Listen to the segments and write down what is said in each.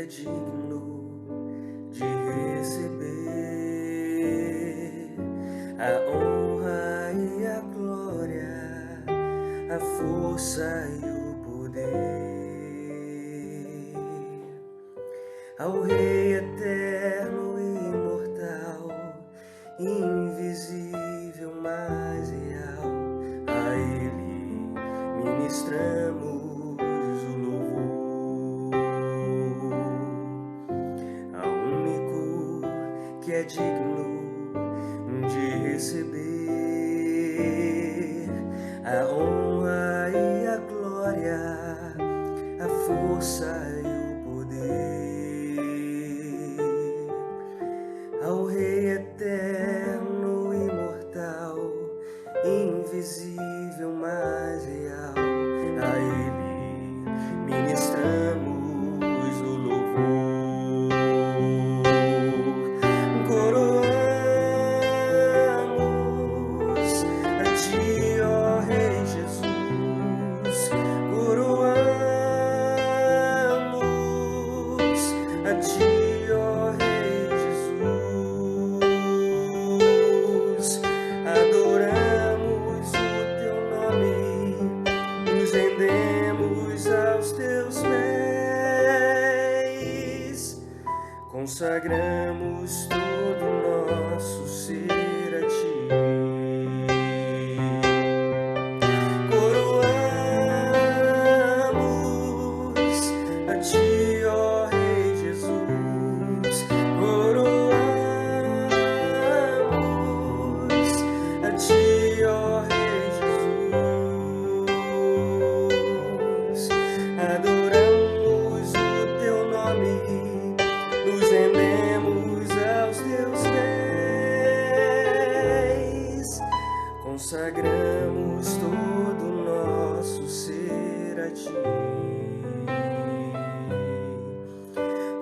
é digno de receber a honra e a glória, a força e o poder. Ao Rei eterno e imortal, invisível, mas real, a Ele ministramos o louvor. Ao único que é digno de receber a honra e a glória, a força e o poder. Ao Rei eterno, imortal, invisível, mas real, a Ele ministramos o louvor. Coroamos a Ti, ó Rei Jesus, coroamos a Ti, ó Rei Jesus, adoramos o Teu nome, nos rendemos aos Teus pés, consagramos todo o nosso ser a Ti. Coroamos a Ti, ó Rei Jesus, coroamos a Ti, ó Rei Jesus, adoramos o Teu nome, nos rendemos aos Teus pés, consagramos todo o nosso ser a Ti.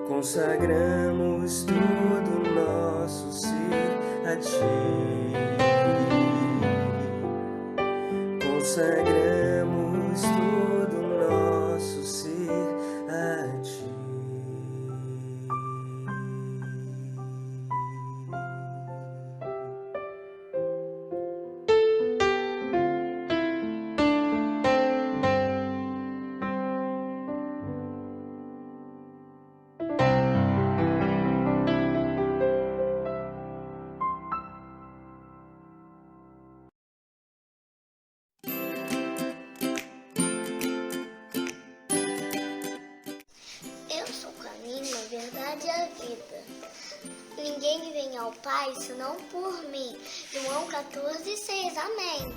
Consagramos todo o nosso ser a Ti. Consagramos todo o nosso ser a Ti. Eu sou o caminho, a verdade e a vida. Ninguém vem ao Pai senão por mim. João 14,6. Amém.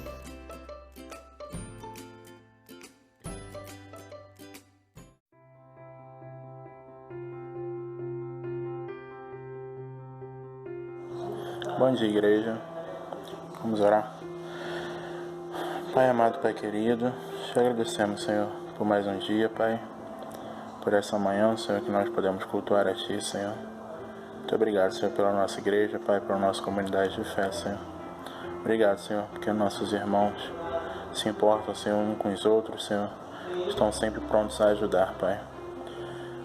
Bom dia, igreja. Vamos orar. Pai amado, Pai querido, te agradecemos, Senhor, por mais um dia, Pai, por essa manhã, Senhor, que nós podemos cultuar a Ti, Senhor. Muito obrigado, Senhor, pela nossa igreja, Pai, pela nossa comunidade de fé, Senhor. Obrigado, Senhor, porque nossos irmãos se importam, Senhor, uns com os outros, Senhor, estão sempre prontos a ajudar, Pai.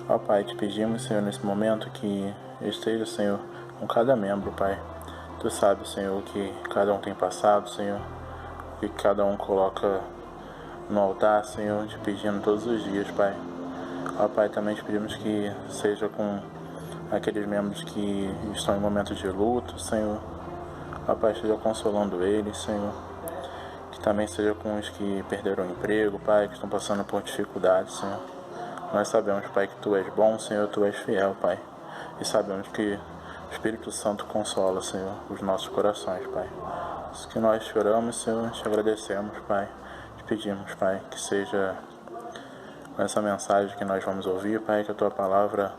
Ó Pai, te pedimos, Senhor, nesse momento que esteja, Senhor, com cada membro, Pai. Tu sabes, Senhor, o que cada um tem passado, Senhor, o que cada um coloca no altar, Senhor, te pedindo todos os dias, Pai. Ó Pai, também te pedimos que seja com aqueles membros que estão em momentos de luto, Senhor. Ó Pai, esteja consolando eles, Senhor. Que também seja com os que perderam o emprego, Pai, que estão passando por dificuldades, Senhor. Nós sabemos, Pai, que Tu és bom, Senhor, Tu és fiel, Pai. E sabemos que o Espírito Santo consola, Senhor, os nossos corações, Pai. Isso que nós choramos, Senhor, te agradecemos, Pai. Te pedimos, Pai, que seja com essa mensagem que nós vamos ouvir, Pai, que a Tua palavra,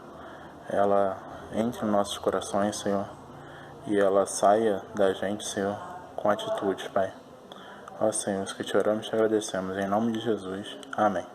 ela entre nos nossos corações, Senhor, e ela saia da gente, Senhor, com atitudes, Pai. Ó Senhor, isso que te oramos e te agradecemos, em nome de Jesus. Amém.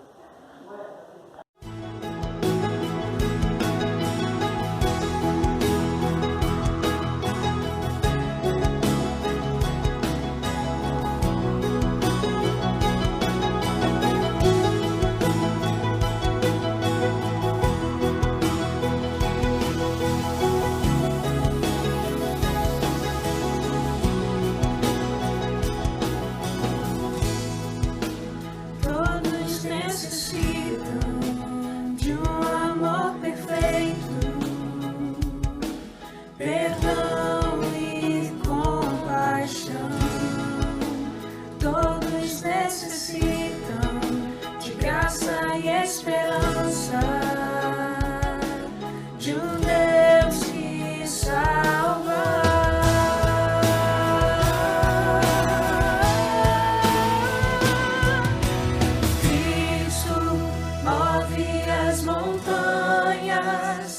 as montanhas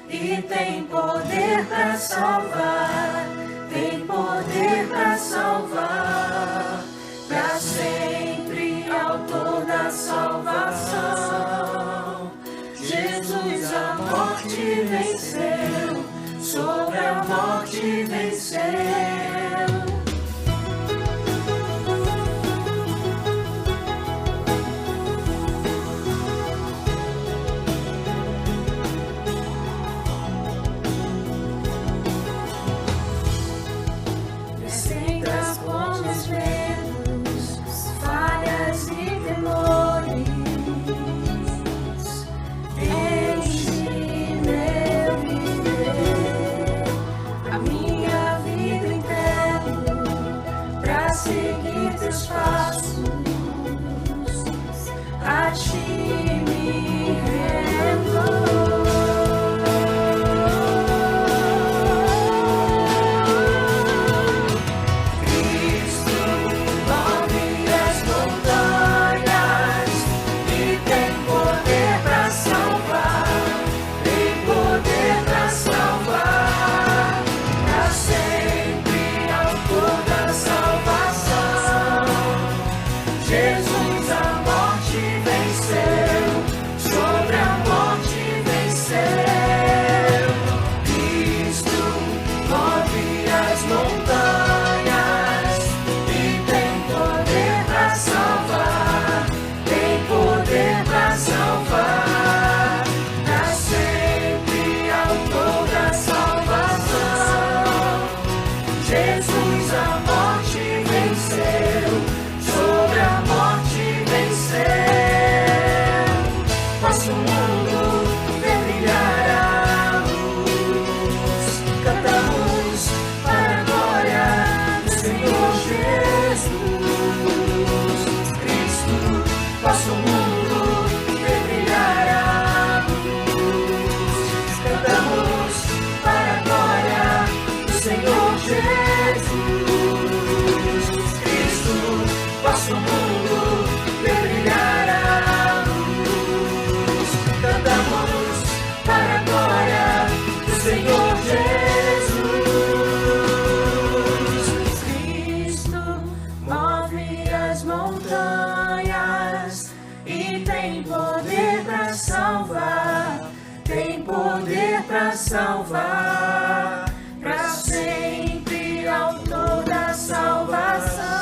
e tem poder para salvar, tem poder para salvar, para sempre autor da salvação. Jesus a morte venceu, sobre a morte venceu. Seguir teus passos, a ti me rendo. Cristo move as montanhas e tem poder para salvar, tem poder para salvar, para sempre autor da salvação. Jesus a morte venceu, sobre a morte venceu. Cristo move as montanhas e tem poder para salvar, tem poder para salvar, para sempre autor da salvação. Jesus a morte venceu, sobre a morte venceu. Nosso mundo vê brilhar a luz, cantamos para a glória do Senhor Jesus. Cristo, nosso mundo vê brilhar a luz, cantamos para a glória do Senhor Jesus. Cristo, nosso mundo vê brilhar a luz, cantamos para a glória do Senhor Jesus. Cristo move as montanhas e tem poder para salvar, tem poder para salvar, para sempre autor da salvação.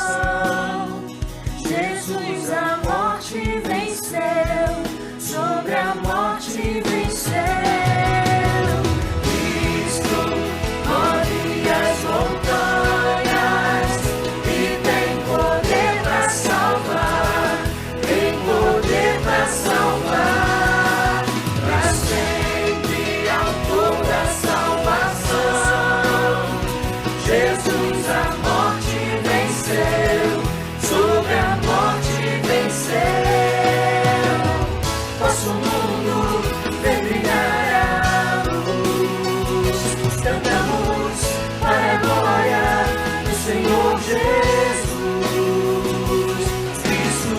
Jesus a morte venceu, sobre a morte venceu. Cristo move as montanhas e tem poder para salvar, tem poder para salvar, para sempre autor da salvação. Jesus a morte venceu, sobre a morte venceu. Nosso mundo vê brilhar a luz, cantamos para a glória do Senhor Jesus. Cristo,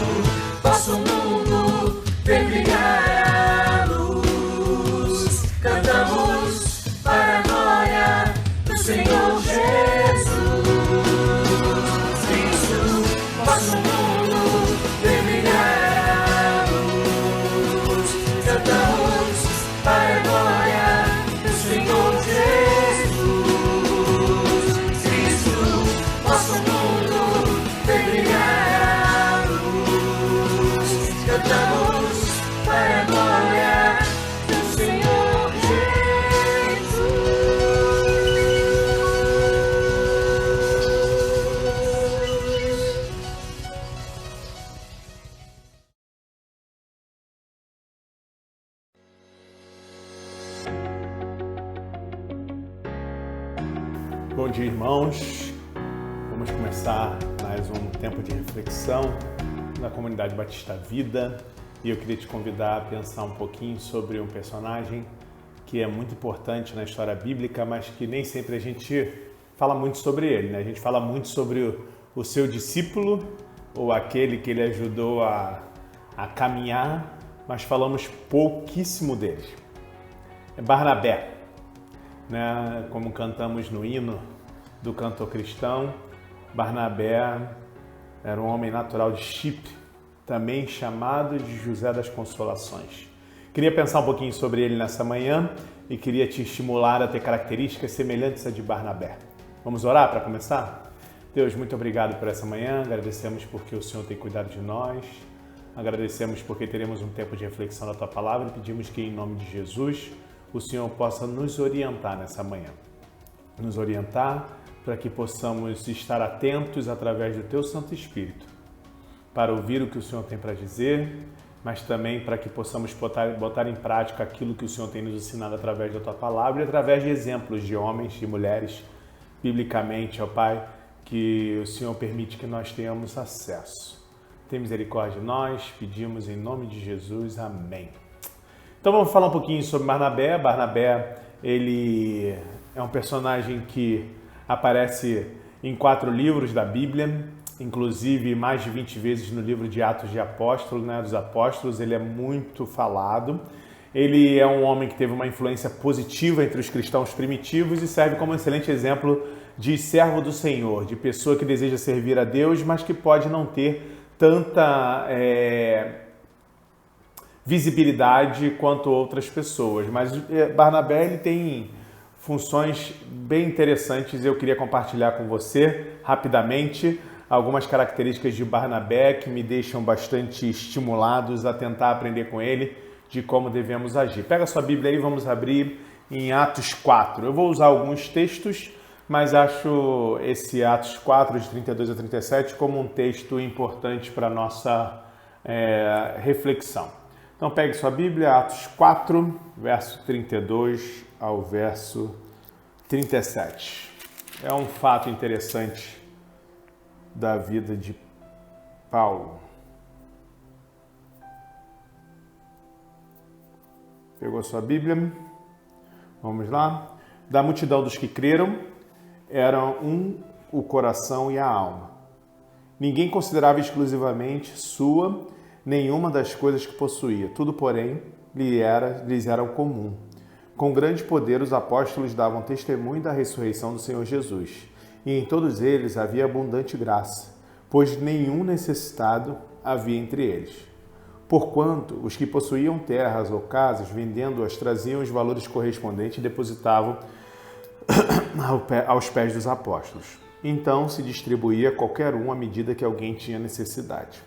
nosso mundo vê brilhar a luz, cantamos para a glória do Senhor Jesus. Cristo, nosso mundo vê brilhar a luz, cantamos para a glória do Senhor Jesus. Cristo, nosso mundo vê brilhar a luz, cantamos para a glória do Senhor Bom dia, irmãos. Vamos começar mais um tempo de reflexão na comunidade Batista Vida. E eu queria te convidar a pensar um pouquinho sobre um personagem que é muito importante na história bíblica, mas que nem sempre a gente fala muito sobre ele, né? A gente fala muito sobre o seu discípulo, ou aquele que ele ajudou a caminhar mas falamos pouquíssimo dele. É Barnabé, né? Como cantamos no hino do cantor cristão, Barnabé era um homem natural de Chipre, também chamado de José das Consolações. Queria pensar um pouquinho sobre ele nessa manhã e queria te estimular a ter características semelhantes à de Barnabé. Vamos orar para começar? Deus, muito obrigado por essa manhã, agradecemos porque o Senhor tem cuidado de nós, agradecemos porque teremos um tempo de reflexão da Tua Palavra e pedimos que, em nome de Jesus, o Senhor possa nos orientar nessa manhã. Nos orientar para que possamos estar atentos através do Teu Santo Espírito, para ouvir o que o Senhor tem para dizer, mas também para que possamos botar em prática aquilo que o Senhor tem nos ensinado através da Tua Palavra e através de exemplos de homens e mulheres, biblicamente, ó Pai, que o Senhor permite que nós tenhamos acesso. Tem misericórdia de nós, pedimos em nome de Jesus, amém. Então vamos falar um pouquinho sobre Barnabé. Barnabé, ele é um personagem que aparece em 4 livros da Bíblia, inclusive mais de 20 vezes no livro de Atos de Apóstolos, né, dos Apóstolos. Ele é muito falado. Ele é um homem que teve uma influência positiva entre os cristãos primitivos e serve como um excelente exemplo de servo do Senhor, de pessoa que deseja servir a Deus, mas que pode não ter tanta visibilidade quanto outras pessoas. Mas Barnabé, ele tem funções bem interessantes e eu queria compartilhar com você rapidamente algumas características de Barnabé que me deixam bastante estimulados a tentar aprender com ele de como devemos agir. Pega a sua Bíblia aí, vamos abrir em Atos 4. Eu vou usar alguns textos, mas acho esse Atos 4, de 32 a 37, como um texto importante para a nossa reflexão. Então pegue sua Bíblia, Atos 4, verso 32 ao verso 37. É um fato interessante da vida de Paulo. Pegou sua Bíblia? Vamos lá. Da multidão dos que creram, eram o coração e a alma. Ninguém considerava exclusivamente sua nenhuma das coisas que possuía. Tudo, porém, lhes era comum. Com grande poder, os apóstolos davam testemunho da ressurreição do Senhor Jesus. E em todos eles havia abundante graça, pois nenhum necessitado havia entre eles. Porquanto os que possuíam terras ou casas, vendendo-as, traziam os valores correspondentes e depositavam aos pés dos apóstolos. Então se distribuía qualquer um à medida que alguém tinha necessidade.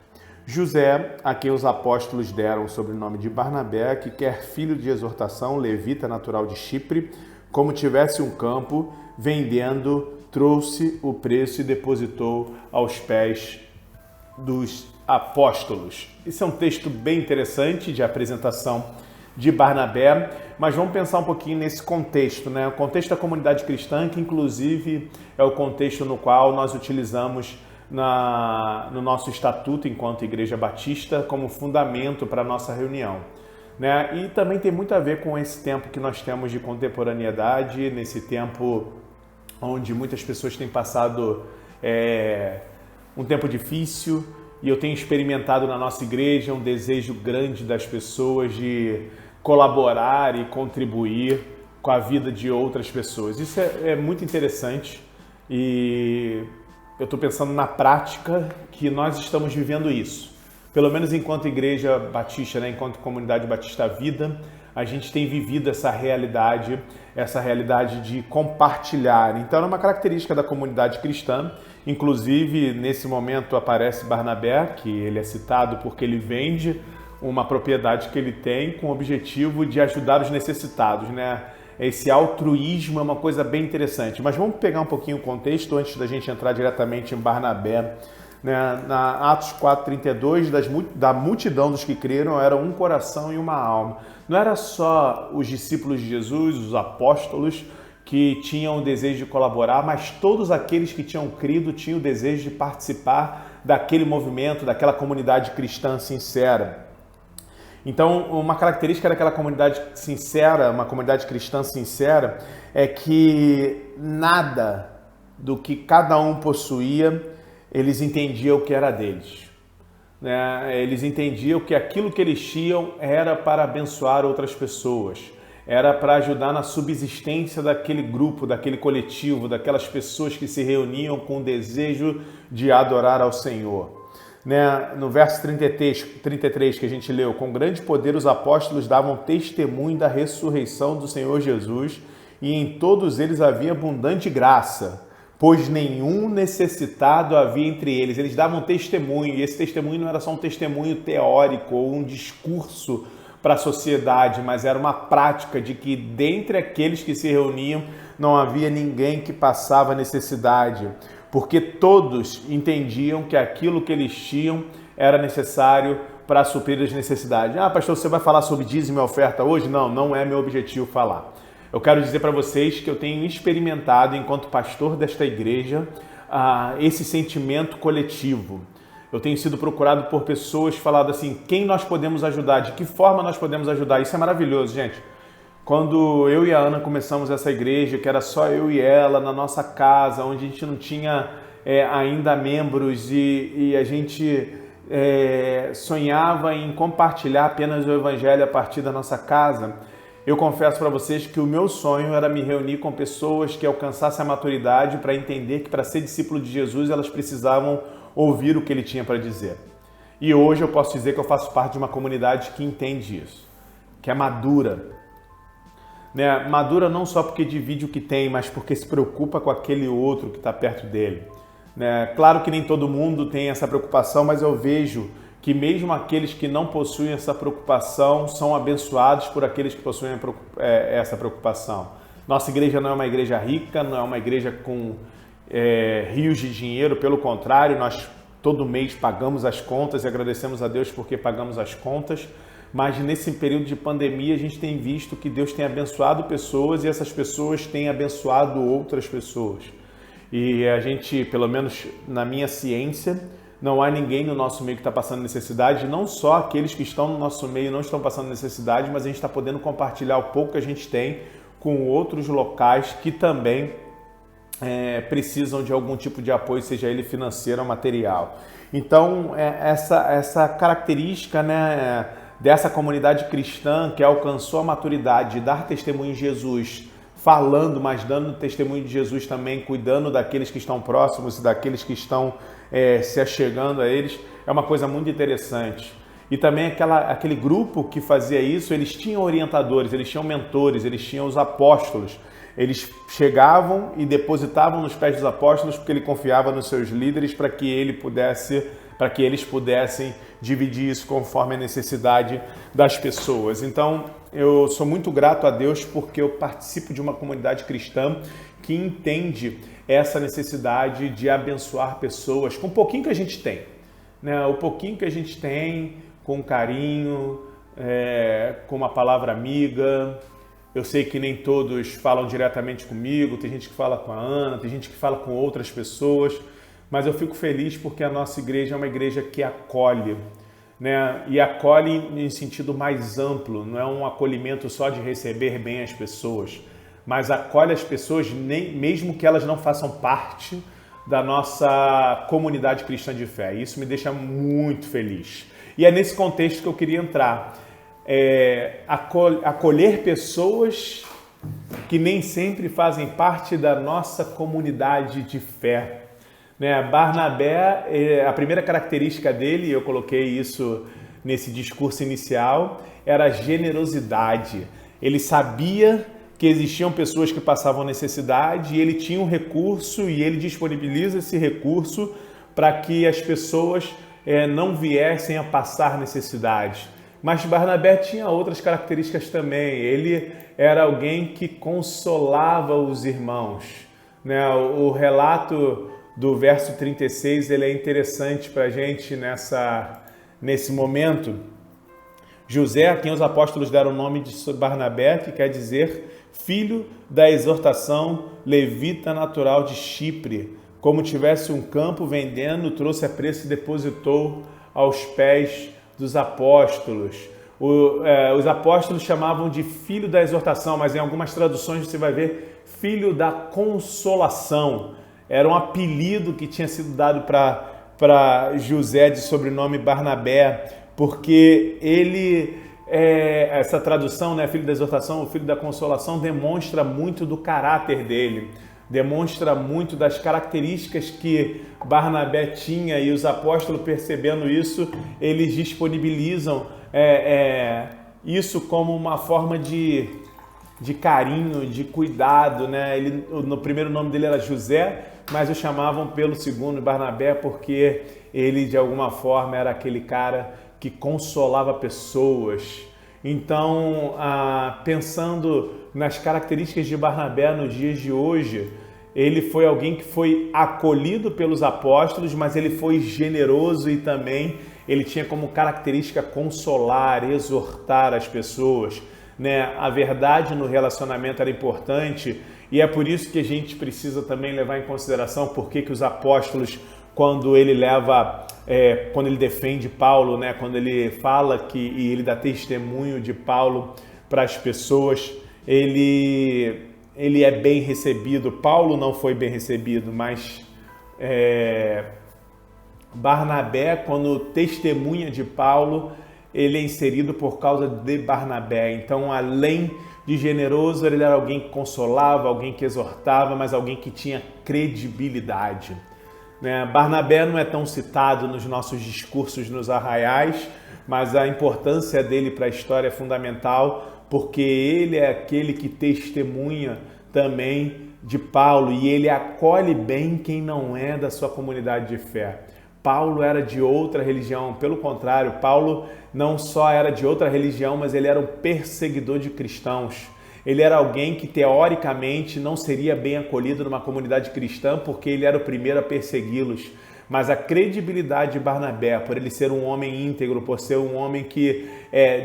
José, a quem os apóstolos deram o sobrenome de Barnabé, que quer filho de exortação, levita natural de Chipre, como tivesse um campo, vendendo, trouxe o preço e depositou aos pés dos apóstolos. Esse é um texto bem interessante de apresentação de Barnabé, mas vamos pensar um pouquinho nesse contexto, né? O contexto da comunidade cristã, que inclusive é o contexto no qual nós utilizamos no nosso estatuto enquanto Igreja Batista como fundamento para a nossa reunião, né? E também tem muito a ver com esse tempo que nós temos de contemporaneidade, nesse tempo onde muitas pessoas têm passado um tempo difícil, e eu tenho experimentado na nossa igreja um desejo grande das pessoas de colaborar e contribuir com a vida de outras pessoas. Isso é muito interessante e eu estou pensando na prática que nós estamos vivendo isso. Pelo menos enquanto Igreja Batista, né, enquanto Comunidade Batista Vida, a gente tem vivido essa realidade de compartilhar. Então é uma característica da comunidade cristã. Inclusive, nesse momento aparece Barnabé, que ele é citado porque ele vende uma propriedade que ele tem com o objetivo de ajudar os necessitados, né? Esse altruísmo é uma coisa bem interessante. Mas vamos pegar um pouquinho o contexto antes da gente entrar diretamente em Barnabé. Na Atos 4:32, da multidão dos que creram, era um coração e uma alma. Não era só os discípulos de Jesus, os apóstolos, que tinham o desejo de colaborar, mas todos aqueles que tinham crido tinham o desejo de participar daquele movimento, daquela comunidade cristã sincera. Então, uma característica daquela comunidade sincera, uma comunidade cristã sincera, é que nada do que cada um possuía, eles entendiam que era deles. né? Eles entendiam que aquilo que eles tinham era para abençoar outras pessoas, era para ajudar na subsistência daquele grupo, daquele coletivo, daquelas pessoas que se reuniam com o desejo de adorar ao Senhor. Né? No verso 33 que a gente leu, com grande poder os apóstolos davam testemunho da ressurreição do Senhor Jesus, e em todos eles havia abundante graça, pois nenhum necessitado havia entre eles. Eles davam testemunho, e esse testemunho não era só um testemunho teórico ou um discurso para a sociedade, mas era uma prática de que dentre aqueles que se reuniam não havia ninguém que passava necessidade, porque todos entendiam que aquilo que eles tinham era necessário para suprir as necessidades. Ah, pastor, você vai falar sobre dízimo e oferta hoje? Não, não é meu objetivo falar. Eu quero dizer para vocês que eu tenho experimentado, enquanto pastor desta igreja, esse sentimento coletivo. Eu tenho sido procurado por pessoas falando assim, quem nós podemos ajudar, de que forma nós podemos ajudar. Isso é maravilhoso, gente. Quando eu e a Ana começamos essa igreja, que era só eu e ela na nossa casa, onde a gente não tinha ainda membros e a gente sonhava em compartilhar apenas o evangelho a partir da nossa casa, eu confesso para vocês que o meu sonho era me reunir com pessoas que alcançassem a maturidade para entender que para ser discípulo de Jesus elas precisavam ouvir o que ele tinha para dizer. E hoje eu posso dizer que eu faço parte de uma comunidade que entende isso, que é madura. Né? Madura não só porque divide o que tem, mas porque se preocupa com aquele outro que está perto dele. Né? Claro que nem todo mundo tem essa preocupação, mas eu vejo que mesmo aqueles que não possuem essa preocupação são abençoados por aqueles que possuem essa preocupação. Nossa igreja não é uma igreja rica, não é uma igreja com rios de dinheiro, pelo contrário, nós todo mês pagamos as contas e agradecemos a Deus porque pagamos as contas, mas nesse período de pandemia a gente tem visto que Deus tem abençoado pessoas e essas pessoas têm abençoado outras pessoas. E a gente, pelo menos na minha ciência, não há ninguém no nosso meio que está passando necessidade, não só aqueles que estão no nosso meio não estão passando necessidade, mas a gente está podendo compartilhar o pouco que a gente tem com outros locais que também precisam de algum tipo de apoio, seja ele financeiro ou material. Então, essa característica, né, dessa comunidade cristã que alcançou a maturidade de dar testemunho de Jesus, falando, mas dando testemunho de Jesus também, cuidando daqueles que estão próximos e daqueles que estão se achegando a eles, é uma coisa muito interessante. E também aquele grupo que fazia isso, eles tinham orientadores, eles tinham mentores, eles tinham os apóstolos. Eles chegavam e depositavam nos pés dos apóstolos porque ele confiava nos seus líderes para que eles pudessem dividir isso conforme a necessidade das pessoas. Então, eu sou muito grato a Deus porque eu participo de uma comunidade cristã que entende essa necessidade de abençoar pessoas com o pouquinho que a gente tem, né? O pouquinho que a gente tem, com carinho, com uma palavra amiga. Eu sei que nem todos falam diretamente comigo, tem gente que fala com a Ana, tem gente que fala com outras pessoas, mas eu fico feliz porque a nossa igreja é uma igreja que acolhe, né? E acolhe em sentido mais amplo, não é um acolhimento só de receber bem as pessoas, mas acolhe as pessoas mesmo que elas não façam parte da nossa comunidade cristã de fé. Isso me deixa muito feliz. E é nesse contexto que eu queria entrar. Acolher pessoas que nem sempre fazem parte da nossa comunidade de fé. Né? Barnabé, a primeira característica dele, eu coloquei isso nesse discurso inicial, era a generosidade. Ele sabia que existiam pessoas que passavam necessidade e ele tinha um recurso e ele disponibiliza esse recurso para que as pessoas não viessem a passar necessidade. Mas Barnabé tinha outras características também. Ele era alguém que consolava os irmãos. Né? O relato do verso 36 ele é interessante para a gente nesse momento. José, a quem os apóstolos deram o nome de Barnabé, que quer dizer filho da exortação, levita natural de Chipre, como tivesse um campo vendendo, trouxe a preço e depositou aos pés dos apóstolos. Os apóstolos chamavam de filho da exortação, mas em algumas traduções você vai ver filho da consolação. Era um apelido que tinha sido dado para para José de sobrenome Barnabé, porque ele, essa tradução, né, filho da exortação, o filho da consolação, demonstra muito do caráter dele, demonstra muito das características que Barnabé tinha, e os apóstolos, percebendo isso, eles disponibilizam isso como uma forma de carinho, de cuidado, né? No primeiro nome dele era José, mas o chamavam pelo segundo, Barnabé, porque ele de alguma forma era aquele cara que consolava pessoas. Então, pensando nas características de Barnabé nos dias de hoje, ele foi alguém que foi acolhido pelos apóstolos, mas ele foi generoso e também ele tinha como característica consolar, exortar as pessoas, né? A verdade no relacionamento era importante, e é por isso que a gente precisa também levar em consideração por que os apóstolos, quando ele defende Paulo, né? Quando ele fala e ele dá testemunho de Paulo para as pessoas, ele é bem recebido. Paulo não foi bem recebido, mas Barnabé, quando testemunha de Paulo, ele é inserido por causa de Barnabé. Então, além de generoso, ele era alguém que consolava, alguém que exortava, mas alguém que tinha credibilidade, né? Barnabé não é tão citado nos nossos discursos nos arraiais, mas a importância dele para a história é fundamental, porque ele é aquele que testemunha também de Paulo, e ele acolhe bem quem não é da sua comunidade de fé. Paulo era de outra religião, pelo contrário, Paulo não só era de outra religião, mas ele era um perseguidor de cristãos. Ele era alguém que teoricamente não seria bem acolhido numa comunidade cristã, porque ele era o primeiro a persegui-los. Mas a credibilidade de Barnabé, por ele ser um homem íntegro, por ser um homem que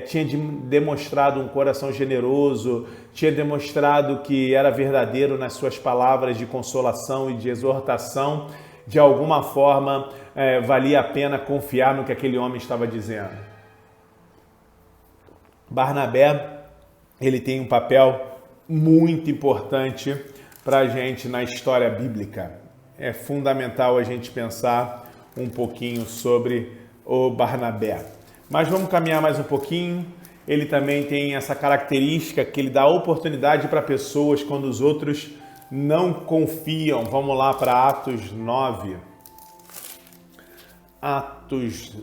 tinha demonstrado um coração generoso, tinha demonstrado que era verdadeiro nas suas palavras de consolação e de exortação, de alguma forma valia a pena confiar no que aquele homem estava dizendo. Barnabé, ele tem um papel muito importante para a gente na história bíblica. É fundamental a gente pensar um pouquinho sobre o Barnabé. Mas vamos caminhar mais um pouquinho. Ele também tem essa característica que ele dá oportunidade para pessoas quando os outros não confiam. Vamos lá para Atos 9. Atos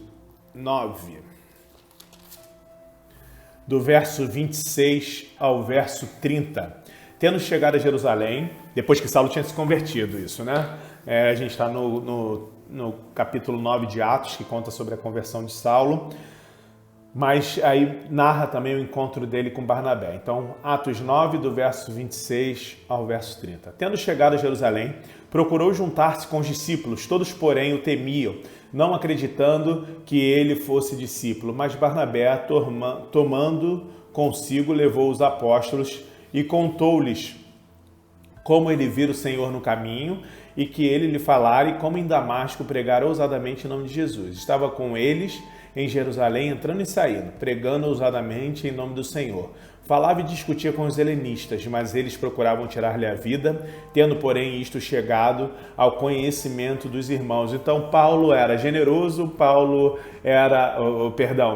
9. Do verso 26 ao verso 30. Tendo chegado a Jerusalém, depois que Saulo tinha se convertido, isso, né? A gente está no capítulo 9 de Atos, que conta sobre a conversão de Saulo, mas aí narra também o encontro dele com Barnabé. Então, Atos 9, do verso 26 ao verso 30. Tendo chegado a Jerusalém, procurou juntar-se com os discípulos, todos, porém, o temiam, não acreditando que ele fosse discípulo. Mas Barnabé, tomando consigo, levou os apóstolos e contou-lhes como ele vira o Senhor no caminho e que ele lhe falara, e como em Damasco pregara ousadamente em nome de Jesus. Estava com eles em Jerusalém, entrando e saindo, pregando ousadamente em nome do Senhor. Falava e discutia com os helenistas, mas eles procuravam tirar-lhe a vida, tendo, porém, isto chegado ao conhecimento dos irmãos. Então, Paulo era generoso,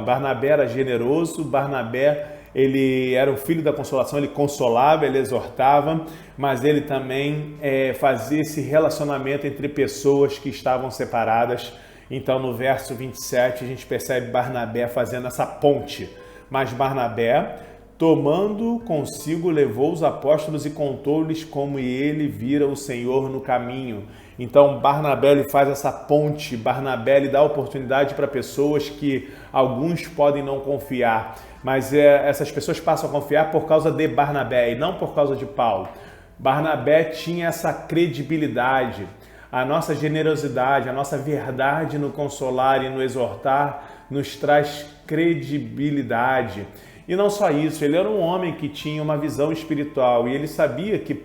Barnabé era generoso, Barnabé, ele era um filho da consolação, ele consolava, ele exortava, mas ele também fazia esse relacionamento entre pessoas que estavam separadas. Então, no verso 27, a gente percebe Barnabé fazendo essa ponte. Mas Barnabé, tomando consigo, levou os apóstolos e contou-lhes como ele vira o Senhor no caminho. Então, Barnabé ele faz essa ponte, Barnabé ele dá oportunidade para pessoas que alguns podem não confiar, mas essas pessoas passam a confiar por causa de Barnabé e não por causa de Paulo. Barnabé tinha essa credibilidade. A nossa generosidade, a nossa verdade no consolar e no exortar nos traz credibilidade. E não só isso, ele era um homem que tinha uma visão espiritual e ele sabia que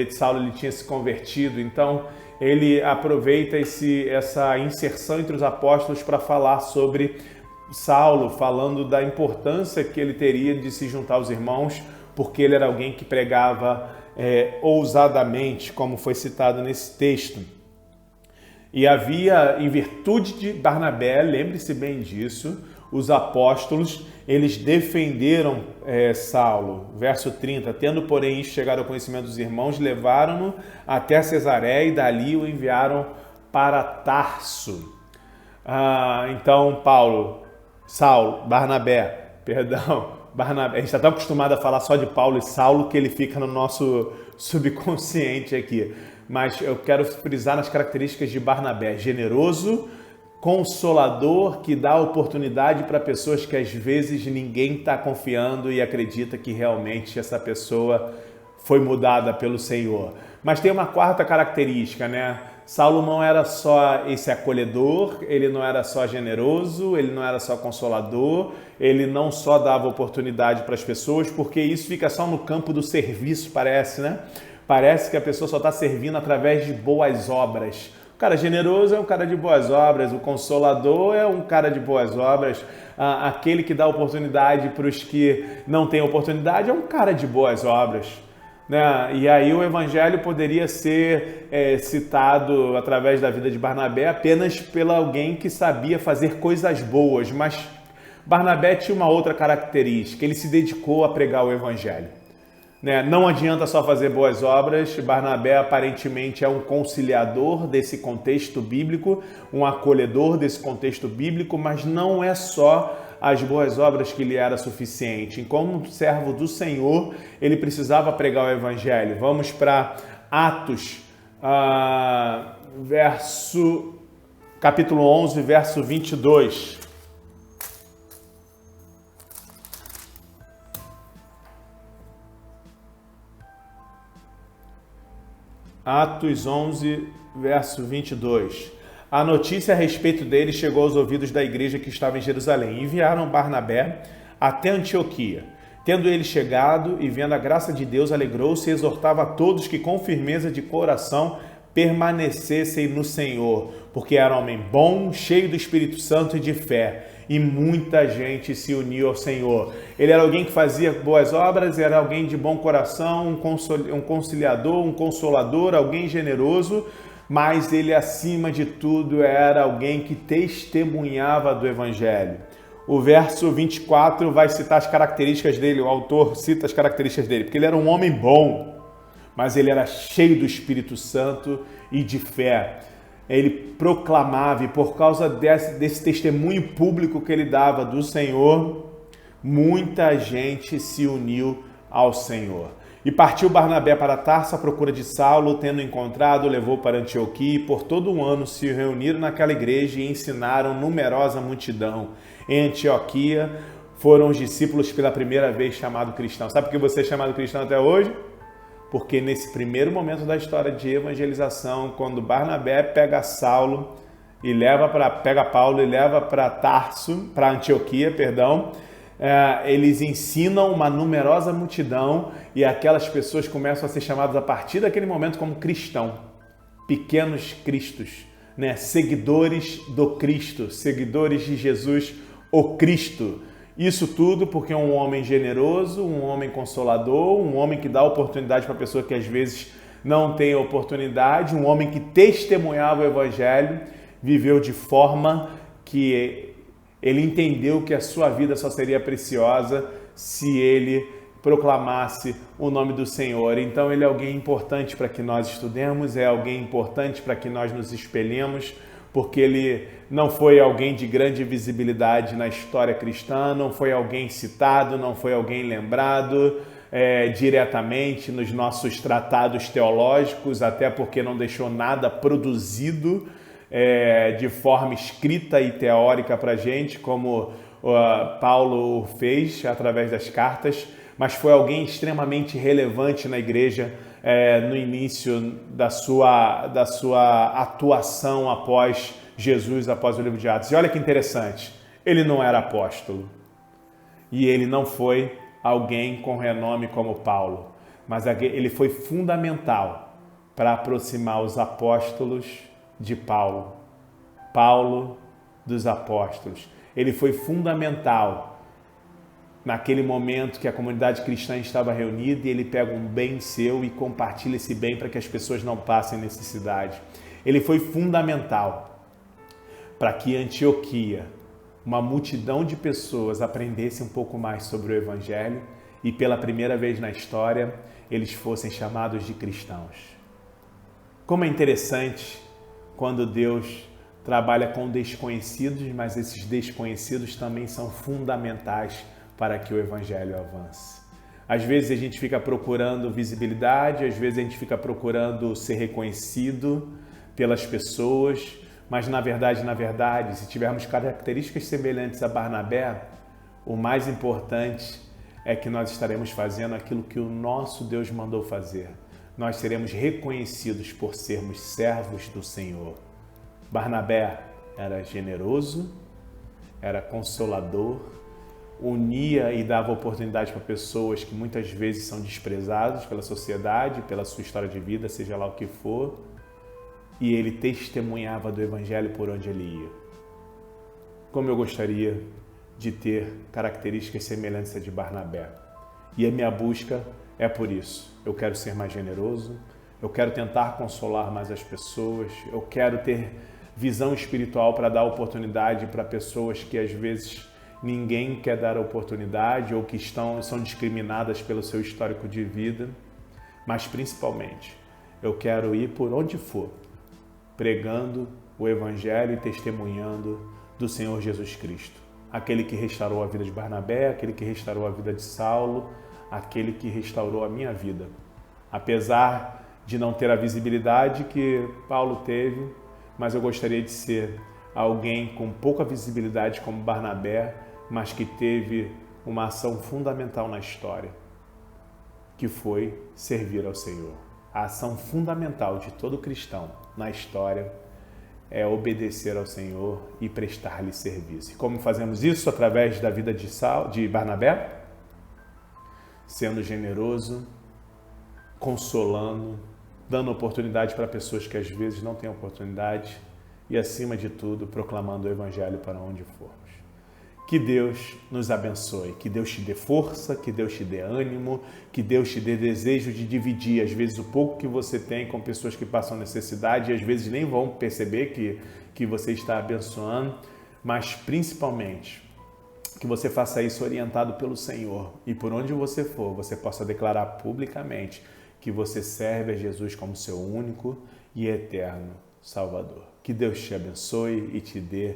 Saulo tinha se convertido. Então ele aproveita essa inserção entre os apóstolos para falar sobre Saulo, falando da importância que ele teria de se juntar aos irmãos, porque ele era alguém que pregava ousadamente, como foi citado nesse texto. E havia, em virtude de Barnabé, lembre-se bem disso, os apóstolos, eles defenderam Saulo. Verso 30, tendo, porém, isto chegado ao conhecimento dos irmãos, levaram-no até Cesareia e dali o enviaram para Tarso. Então, Barnabé, a gente está tão acostumado a falar só de Paulo e Saulo que ele fica no nosso subconsciente aqui. Mas eu quero frisar nas características de Barnabé: generoso, consolador, que dá oportunidade para pessoas que às vezes ninguém está confiando e acredita que realmente essa pessoa foi mudada pelo Senhor. Mas tem uma quarta característica, né? Saulo não era só esse acolhedor, ele não era só generoso, ele não era só consolador, ele não só dava oportunidade para as pessoas, porque isso fica só no campo do serviço, parece, né? Parece que a pessoa só está servindo através de boas obras. O cara generoso é um cara de boas obras, o consolador é um cara de boas obras, aquele que dá oportunidade para os que não têm oportunidade é um cara de boas obras. Né? E aí o evangelho poderia ser citado através da vida de Barnabé apenas pela alguém que sabia fazer coisas boas, mas Barnabé tinha uma outra característica: ele se dedicou a pregar o evangelho. Né? Não adianta só fazer boas obras. Barnabé aparentemente é um conciliador desse contexto bíblico, um acolhedor desse contexto bíblico, mas não é só as boas obras que lhe era suficiente. Como servo do Senhor, ele precisava pregar o evangelho. Vamos para Atos, capítulo 11, verso 22. Atos 11, verso 22. A notícia a respeito dele chegou aos ouvidos da igreja que estava em Jerusalém. Enviaram Barnabé até Antioquia. Tendo ele chegado e vendo a graça de Deus, alegrou-se e exortava a todos que com firmeza de coração permanecessem no Senhor, porque era um homem bom, cheio do Espírito Santo e de fé, e muita gente se uniu ao Senhor. Ele era alguém que fazia boas obras, era alguém de bom coração, um conciliador, um consolador, alguém generoso, mas ele, acima de tudo, era alguém que testemunhava do Evangelho. O verso 24 vai citar as características dele, o autor cita as características dele, porque ele era um homem bom, mas ele era cheio do Espírito Santo e de fé. Ele proclamava, e por causa desse testemunho público que ele dava do Senhor, muita gente se uniu ao Senhor. E partiu Barnabé para Tarso à procura de Saulo, tendo encontrado, levou para Antioquia, e por todo um ano se reuniram naquela igreja e ensinaram numerosa multidão. Em Antioquia foram os discípulos pela primeira vez chamados cristãos. Sabe por que você é chamado cristão até hoje? Porque nesse primeiro momento da história de evangelização, quando Barnabé pega Paulo e leva para Tarso, para Antioquia, eles ensinam uma numerosa multidão e aquelas pessoas começam a ser chamadas a partir daquele momento como cristão, pequenos cristos, né? Seguidores do Cristo, seguidores de Jesus, o Cristo. Isso tudo porque um homem generoso, um homem consolador, um homem que dá oportunidade para a pessoa que às vezes não tem oportunidade, um homem que testemunhava o Evangelho, viveu de forma que ele entendeu que a sua vida só seria preciosa se ele proclamasse o nome do Senhor. Então ele é alguém importante para que nós estudemos, é alguém importante para que nós nos espelhemos, porque ele não foi alguém de grande visibilidade na história cristã, não foi alguém citado, não foi alguém lembrado diretamente nos nossos tratados teológicos, até porque não deixou nada produzido de forma escrita e teórica para a gente, como Paulo fez através das cartas, mas foi alguém extremamente relevante na igreja no início da sua atuação após Jesus, após o livro de Atos. E olha que interessante, ele não era apóstolo e ele não foi alguém com renome como Paulo, mas ele foi fundamental para aproximar os apóstolos de Paulo, Paulo dos apóstolos. Ele foi fundamental naquele momento que a comunidade cristã estava reunida e ele pega um bem seu e compartilha esse bem para que as pessoas não passem necessidade. Ele foi fundamental para que Antioquia, uma multidão de pessoas, aprendesse um pouco mais sobre o Evangelho e pela primeira vez na história eles fossem chamados de cristãos. Como é interessante quando Deus trabalha com desconhecidos, mas esses desconhecidos também são fundamentais para que o Evangelho avance. Às vezes a gente fica procurando visibilidade, às vezes a gente fica procurando ser reconhecido pelas pessoas, mas na verdade, se tivermos características semelhantes a Barnabé, o mais importante é que nós estaremos fazendo aquilo que o nosso Deus mandou fazer. Nós seremos reconhecidos por sermos servos do Senhor. Barnabé era generoso, era consolador, unia e dava oportunidade para pessoas que muitas vezes são desprezadas pela sociedade, pela sua história de vida, seja lá o que for, e ele testemunhava do Evangelho por onde ele ia. Como eu gostaria de ter características semelhantes a de Barnabé. E a minha busca é por isso. Eu quero ser mais generoso, eu quero tentar consolar mais as pessoas, eu quero ter visão espiritual para dar oportunidade para pessoas que às vezes ninguém quer dar oportunidade ou que são discriminadas pelo seu histórico de vida. Mas principalmente, eu quero ir por onde for, pregando o Evangelho e testemunhando do Senhor Jesus Cristo. Aquele que restaurou a vida de Barnabé, aquele que restaurou a vida de Saulo, aquele que restaurou a minha vida. Apesar de não ter a visibilidade que Paulo teve, mas eu gostaria de ser alguém com pouca visibilidade como Barnabé, mas que teve uma ação fundamental na história, que foi servir ao Senhor. A ação fundamental de todo cristão na história é obedecer ao Senhor e prestar-lhe serviço. E como fazemos isso? Através da vida de Barnabé? Sendo generoso, consolando, dando oportunidade para pessoas que às vezes não têm oportunidade e, acima de tudo, proclamando o Evangelho para onde formos. Que Deus nos abençoe, que Deus te dê força, que Deus te dê ânimo, que Deus te dê desejo de dividir, às vezes, o pouco que você tem com pessoas que passam necessidade e às vezes nem vão perceber que você está abençoando, mas principalmente que você faça isso orientado pelo Senhor e por onde você for, você possa declarar publicamente que você serve a Jesus como seu único e eterno Salvador. Que Deus te abençoe e te dê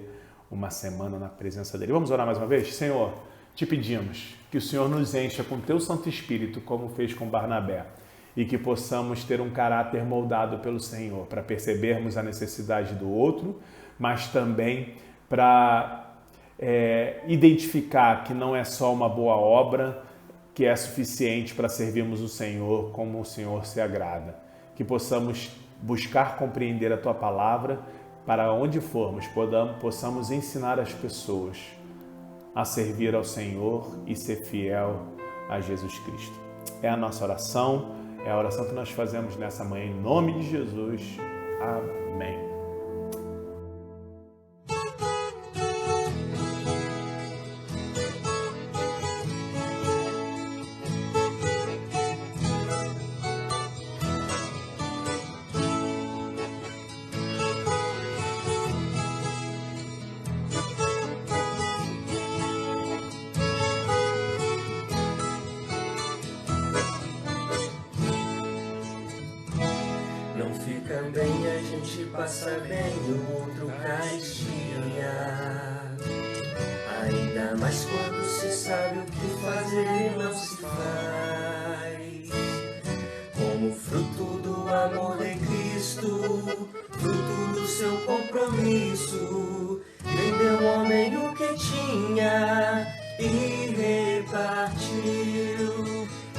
uma semana na presença dele. Vamos orar mais uma vez? Senhor, te pedimos que o Senhor nos encha com teu Santo Espírito, como fez com Barnabé, e que possamos ter um caráter moldado pelo Senhor, para percebermos a necessidade do outro, mas também para identificar que não é só uma boa obra que é suficiente para servirmos o Senhor como o Senhor se agrada. Que possamos buscar compreender a tua palavra, para onde formos, possamos ensinar as pessoas a servir ao Senhor e ser fiel a Jesus Cristo. É a nossa oração, é a oração que nós fazemos nessa manhã, em nome de Jesus. Amém. Fica bem, a gente passa bem, o outro castiga. Ainda mais quando se sabe o que fazer e não se faz. Como fruto do amor em Cristo, fruto do seu compromisso, vendeu o homem o que tinha e repartiu.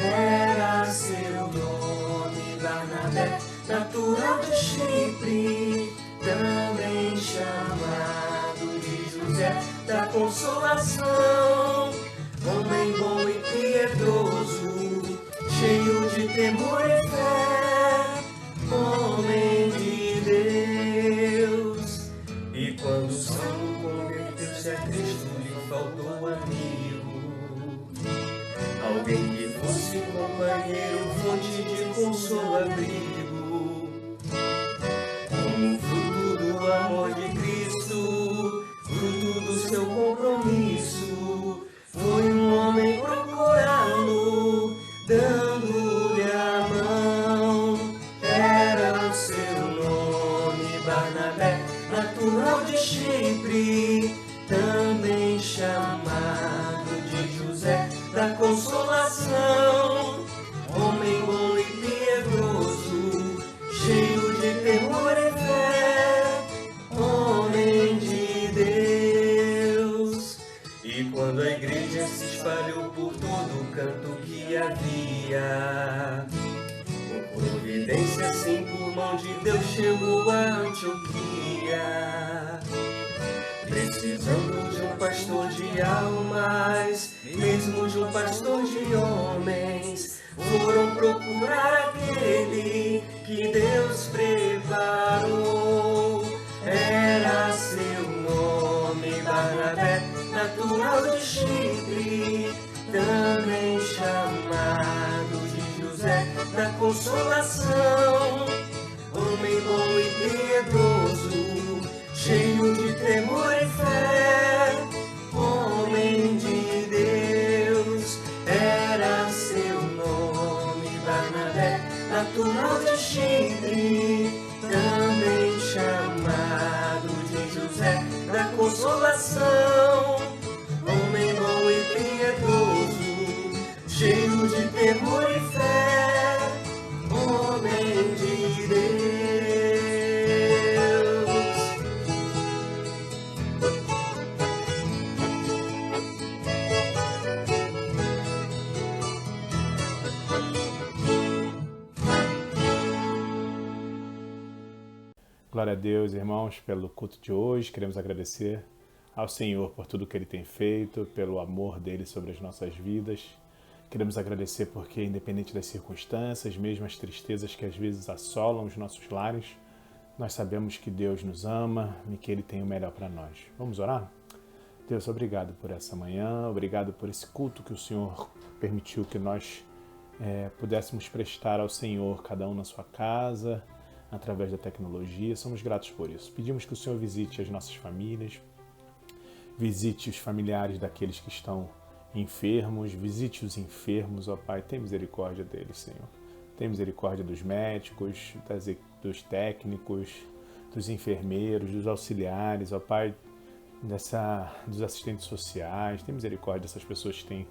Era seu nome Barnabé, natural de Chipre, também chamado de José da Consolação. Homem bom e piedoso, cheio de temor e fé, homem de Deus. E quando Saulo converteu-se a Cristo, lhe faltou amigo, alguém que fosse companheiro, fonte de consolo, abrigo. Como da consolação, homem bom e piedoso, cheio de temor e fé, homem de Deus. E quando a igreja se espalhou por todo o canto que havia, com providência assim por mão de Deus chegou a Antioquia, precisando de um pastor de almas, mesmo de um pastor de homens, foram procurar aquele que Deus preparou. Era seu nome Barnabé, natural de Chipre, também chamado de José da Consolação, homem bom e piedoso, cheio de temor e fé, homem de Deus. Era seu nome Barnabé, natural de Chipre, também chamado de José da Consolação, homem bom e piedoso, cheio de temor e fé, homem de Deus. Glória a Deus, irmãos, pelo culto de hoje. Queremos agradecer ao Senhor por tudo que Ele tem feito, pelo amor dEle sobre as nossas vidas. Queremos agradecer porque, independente das circunstâncias, mesmo as tristezas que às vezes assolam os nossos lares, nós sabemos que Deus nos ama e que Ele tem o melhor para nós. Vamos orar? Deus, obrigado por essa manhã, obrigado por esse culto que o Senhor permitiu que nós pudéssemos prestar ao Senhor, cada um na sua casa, através da tecnologia. Somos gratos por isso. Pedimos que o Senhor visite as nossas famílias, visite os familiares daqueles que estão enfermos, visite os enfermos, ó Pai, tem misericórdia deles, Senhor. Tem misericórdia dos médicos, dos técnicos, dos enfermeiros, dos auxiliares, ó Pai, dos assistentes sociais. Tem misericórdia dessas pessoas que têm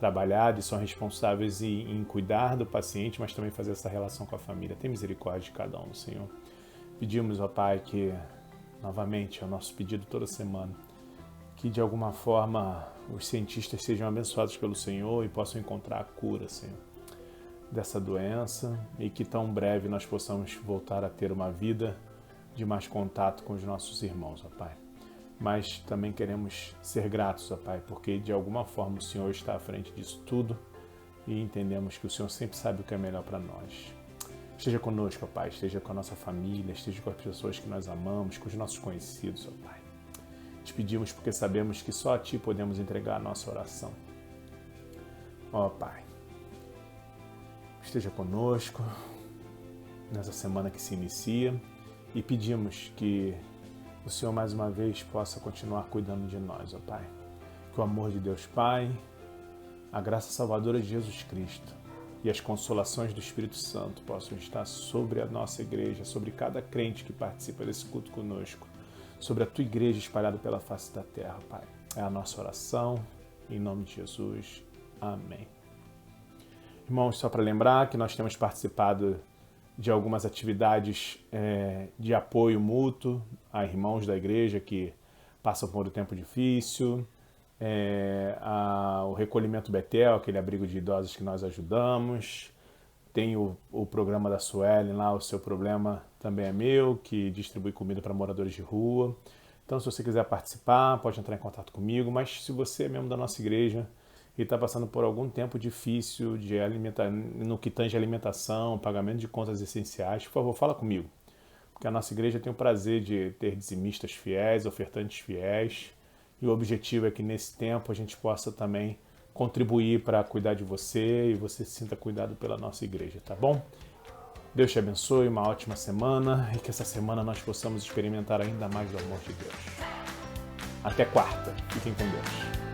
trabalhado e são responsáveis em cuidar do paciente, mas também fazer essa relação com a família. Tem misericórdia de cada um, Senhor. Pedimos, ó Pai, que, novamente, é o nosso pedido toda semana, que de alguma forma os cientistas sejam abençoados pelo Senhor e possam encontrar a cura, Senhor, dessa doença, e que tão breve nós possamos voltar a ter uma vida de mais contato com os nossos irmãos, ó Pai. Mas também queremos ser gratos, ó Pai, porque de alguma forma o Senhor está à frente disso tudo e entendemos que o Senhor sempre sabe o que é melhor para nós. Esteja conosco, ó Pai, esteja com a nossa família, esteja com as pessoas que nós amamos, com os nossos conhecidos, ó Pai. Te pedimos porque sabemos que só a Ti podemos entregar a nossa oração. Ó Pai, esteja conosco nessa semana que se inicia e pedimos que o Senhor mais uma vez possa continuar cuidando de nós, ó Pai. Que o amor de Deus Pai, a graça salvadora de Jesus Cristo e as consolações do Espírito Santo possam estar sobre a nossa igreja, sobre cada crente que participa desse culto conosco, sobre a Tua igreja espalhada pela face da terra, Pai. É a nossa oração, em nome de Jesus. Amém. Irmãos, só para lembrar que nós temos participado de algumas atividades de apoio mútuo a irmãos da igreja que passam por um tempo difícil, o Recolhimento Betel, aquele abrigo de idosos que nós ajudamos, tem o programa da Suelen lá, O Seu Problema Também é Meu, que distribui comida para moradores de rua. Então, se você quiser participar, pode entrar em contato comigo, mas se você é membro da nossa igreja e está passando por algum tempo difícil no que tange alimentação, pagamento de contas essenciais, por favor, fala comigo. Porque a nossa igreja tem o prazer de ter dizimistas fiéis, ofertantes fiéis, e o objetivo é que nesse tempo a gente possa também contribuir para cuidar de você e você se sinta cuidado pela nossa igreja, tá bom? Deus te abençoe, uma ótima semana e que essa semana nós possamos experimentar ainda mais do amor de Deus. Até quarta. Fiquem com Deus.